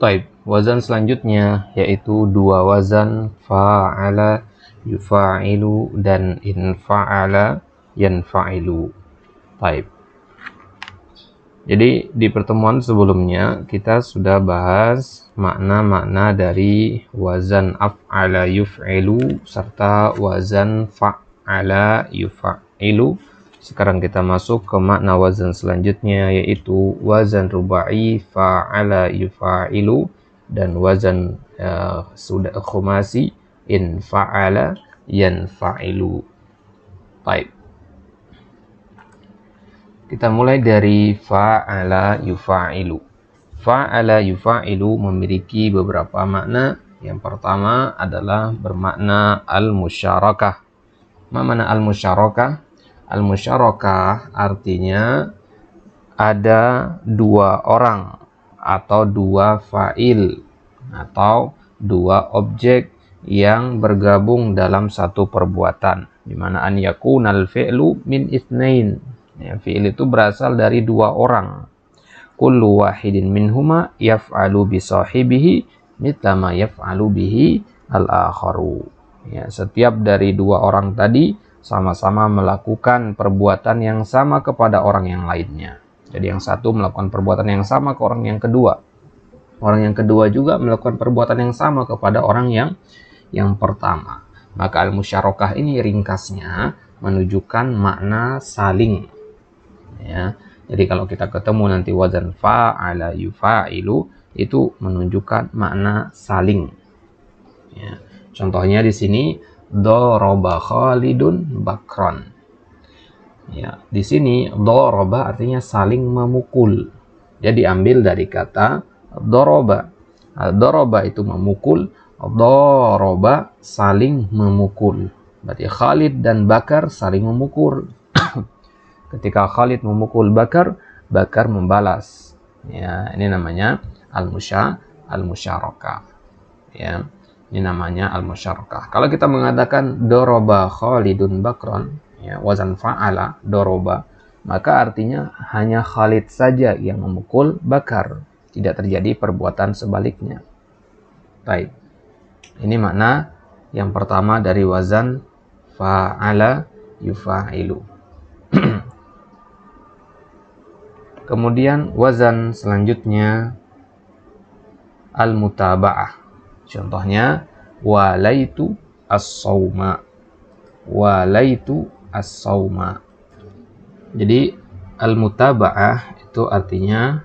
Taib, wazan selanjutnya yaitu dua wazan fa'ala yufa'ilu dan infa'ala yanfa'ilu. Taib. Jadi di pertemuan sebelumnya kita sudah bahas makna-makna dari wazan af'ala yuf'ilu serta wazan fa'ala yufa'ilu. Sekarang kita masuk ke makna wazan selanjutnya yaitu wazan rubai fa'ala yufa'ilu dan wazan sudah khumasi in fa'ala yanfa'ilu. Baik. Kita mulai dari fa'ala yufa'ilu. Fa'ala yufa'ilu memiliki beberapa makna. Yang pertama adalah bermakna al-musyarakah. Apa makna al-musyarakah? Al-musyarakah artinya ada dua orang atau dua fa'il atau dua objek yang bergabung dalam satu perbuatan. Di mana an yakunal fi'lu min itsnain. Ya, fi'il itu berasal dari dua orang. Kullu wahidin minhuma yaf'alu bi sahibihi mithla ma yaf'alu bihi al-akharu. Ya, setiap dari dua orang tadi sama-sama melakukan perbuatan yang sama kepada orang yang lainnya. Jadi yang satu melakukan perbuatan yang sama ke orang yang kedua. Orang yang kedua juga melakukan perbuatan yang sama kepada orang yang pertama. Maka al-musyarakah ini ringkasnya menunjukkan makna saling. Ya, jadi kalau kita ketemu nanti wazan fa'ala yufa'ilu itu menunjukkan makna saling. Ya, contohnya di sini daraba Khalidun bakron. Ya, di sini daraba artinya saling memukul. Jadi ambil dari kata daraba. Daraba itu memukul, daraba saling memukul. Berarti Khalid dan Bakar saling memukul. Ketika Khalid memukul Bakar, Bakar membalas. Ya, ini namanya al-musyarakah. Ya, ini namanya al-musyarakah. Kalau kita mengatakan doroba Khalidun Bakron, ya, wazan fa'ala doroba, maka artinya hanya Khalid saja yang memukul Bakar, tidak terjadi perbuatan sebaliknya. Baik. Ini makna yang pertama dari wazan fa'ala yufa'ilu. Kemudian wazan selanjutnya al-mutaba'ah. Contohnya walaitu as-sauma. Walaitu as-sauma. Jadi al-mutaba'ah itu artinya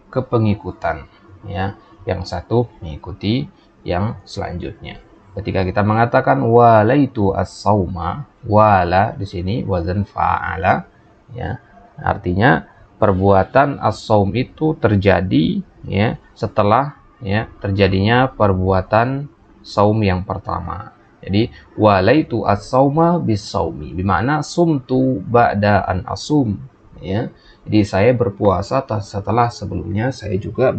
kepengikutan, ya. Yang satu mengikuti yang selanjutnya. Ketika kita mengatakan walaitu as-sauma, wala di sini wazan fa'ala, ya. Artinya perbuatan as-saum itu terjadi, ya, setelah, ya, terjadinya perbuatan saum yang pertama. Jadi walaitu as-sauma bis-saumi, bermakna sumtu ba'da an asum, ya. Jadi saya berpuasa setelah sebelumnya saya juga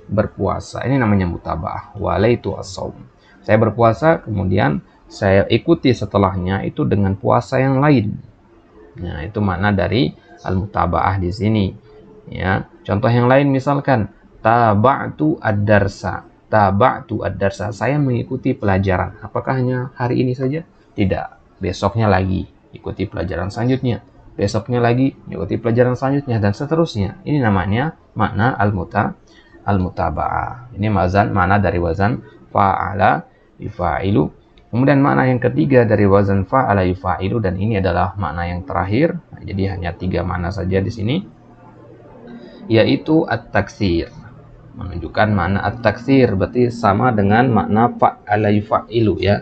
berpuasa. Ini namanya mutaba'ah. Walaitu as-saum. Saya berpuasa kemudian saya ikuti setelahnya itu dengan puasa yang lain. Nah, itu makna dari al-mutaba'ah di sini. Ya, contoh yang lain misalkan taba'tu ad-darsa. Taba'tu ad-darsa. Saya mengikuti pelajaran. Apakah hanya hari ini saja? Tidak. Besoknya lagi ikuti pelajaran selanjutnya. Besoknya lagi ikuti pelajaran selanjutnya dan seterusnya. Ini namanya makna al-mutaba'ah. Ini makna dari wazan fa'ala yufa'ilu. Kemudian makna yang ketiga dari wazan fa'ala yufa'ilu, dan ini adalah makna yang terakhir. Nah, jadi hanya 3 makna saja di sini, yaitu at-taksir. Menunjukkan makna at-taksir berarti sama dengan makna fa'ala yufa'ilu, ya.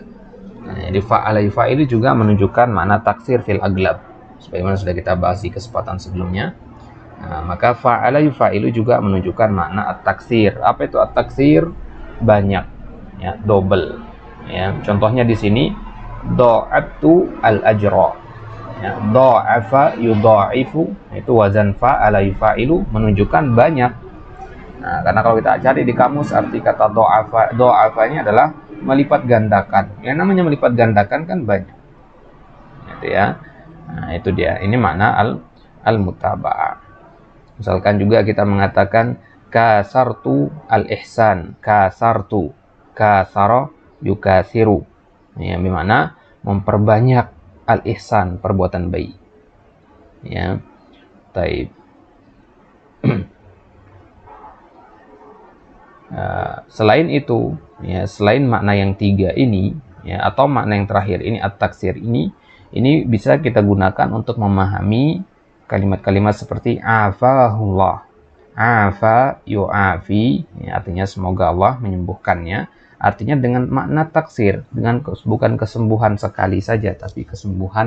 Nah, jadi fa'ala yufa'ilu juga menunjukkan makna taksir fil aglab, sebagaimana sudah kita bahas di kesempatan sebelumnya. Nah, maka fa'ala yufa'ilu juga menunjukkan makna at-taksir. Apa itu at-taksir? Banyak, ya, double. Ya, contohnya di sini dha'atu al-ajra. Ya, dha'afa yudha'ifu, itu wazan fa'ala yufa'ilu menunjukkan banyak. Nah, karena kalau kita cari di kamus arti kata dha'afanya adalah melipat gandakan. Yang namanya melipat gandakan kan banyak. Gitu ya. Nah, itu dia. Ini makna al-mutaba'ah. Misalkan juga kita mengatakan kasartu al-ihsan, kasartu, kasara yukasiru. Ya, bimana memperbanyak al-ihsan, perbuatan baik. Ya, taib. Selain itu, ya, selain makna yang tiga ini, ya, atau makna yang terakhir ini, at-taksir ini bisa kita gunakan untuk memahami kalimat-kalimat seperti afahullah. Afa yu'afi, ya, artinya semoga Allah menyembuhkannya. Artinya dengan makna taksir, dengan bukan kesembuhan sekali saja, tapi kesembuhan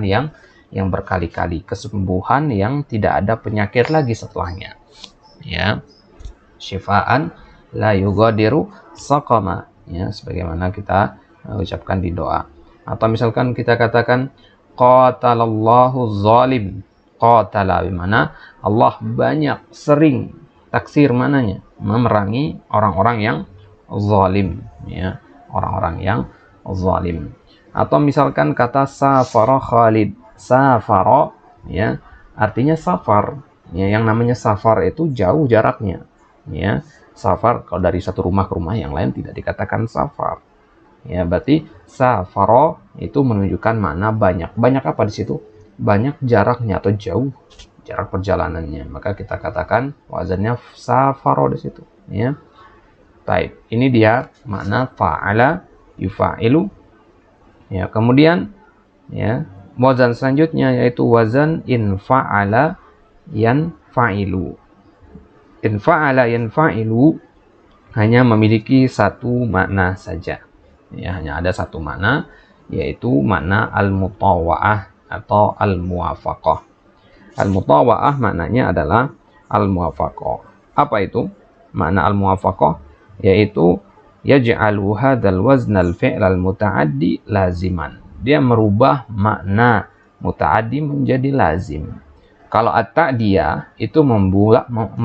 yang berkali-kali, kesembuhan yang tidak ada penyakit lagi setelahnya. Ya, syifaan la yughadiru saqama, ya, sebagaimana kita ucapkan di doa. Atau misalkan kita katakan qatalallahu zalim, qatala, bimana Allah banyak, sering, taksir mananya, memerangi orang-orang yang zalim, ya, orang-orang yang zalim. Atau misalkan kata safara Khalid, safara, ya, artinya safar, ya, yang namanya safar itu jauh jaraknya, ya. Safar kalau dari satu rumah ke rumah yang lain tidak dikatakan safar, ya, berarti safara itu menunjukkan makna banyak. Banyak apa di situ? Banyak jaraknya atau jauh jarak perjalanannya, maka kita katakan wazannya safara di situ, ya. Baik, ini dia makna fa'ala yufa'ilu. Ya, kemudian, ya, wazan selanjutnya yaitu wazan in fa'ala yanfa'ilu. In fa'ala yanfa'ilu hanya memiliki satu makna saja. Ya, hanya ada satu makna, yaitu makna al-mutawa'ah atau al-muwafaqah. Al-mutawa'ah maknanya adalah al-muwafaqah. Apa itu makna al-muwafaqah? Yaitu yaj'alu hadzal wazn al-fi'l al-muta'addi laziman. Dia merubah makna muta'addi menjadi lazim. Kalau at-ta'diyah itu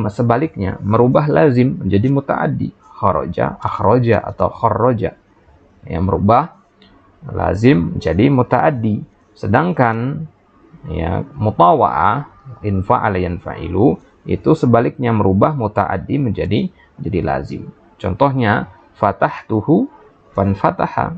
sebaliknya, merubah lazim menjadi muta'addi, kharaja, akhraja atau kharraja. Ya, merubah lazim menjadi muta'addi. Sedangkan, ya, mutawa'ah in fa'ala yanfa'ilu itu sebaliknya, merubah muta'addi menjadi lazim. Contohnya fatahtuhu fanfataha,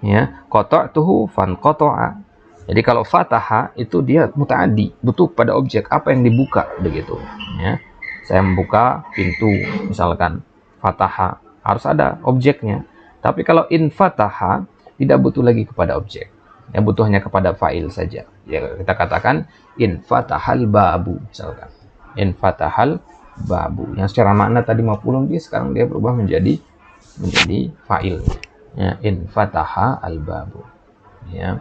ya, qata'tuhu fanqata'a. Jadi kalau fataha itu dia muta'addi, butuh pada objek apa yang dibuka begitu, ya. Saya membuka pintu misalkan, fataha, harus ada objeknya. Tapi kalau in fataha tidak butuh lagi kepada objek, ya, butuh hanya kepada fa'il saja. Ya, kita katakan in fatahal babu misalkan. In fatahal babu, yang secara makna tadi maf'ulun bih, sekarang dia berubah menjadi fa'il, ya, in fataha al babu, ya.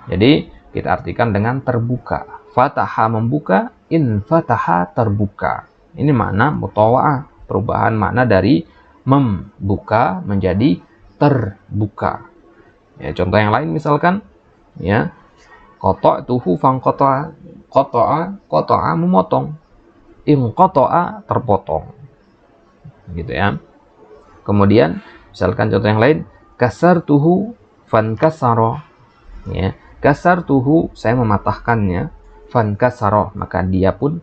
Jadi kita artikan dengan terbuka. Fataha membuka, in fataha terbuka. Ini makna mutawa'ah, perubahan makna dari membuka menjadi terbuka. Ya, contoh yang lain misalkan, ya, qata'tuhu fanqata'a, qata'a memotong, inqata'a terpotong, gitu ya. Kemudian misalkan contoh yang lain, kasartuhu fankasara, ya, kasartuhu saya mematahkannya, fankasara maka dia pun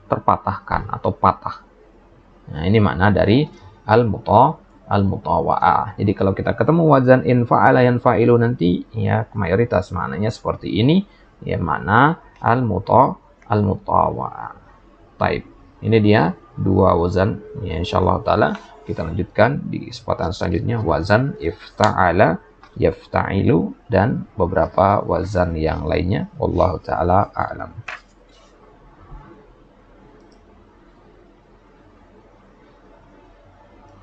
terpatahkan atau patah. Nah, ini makna dari al-mutawa'ah. Jadi kalau kita ketemu wazan in fa'ala yanfa'ilu nanti, ya, mayoritas maknanya seperti ini, ya, makna al-mutawa'ah. Baik, ini dia dua wazan, ya, insyaallah taala kita lanjutkan di kesempatan selanjutnya, wazan ifta'ala, yafta'ilu, dan beberapa wazan yang lainnya. Wallahu taala a'lam.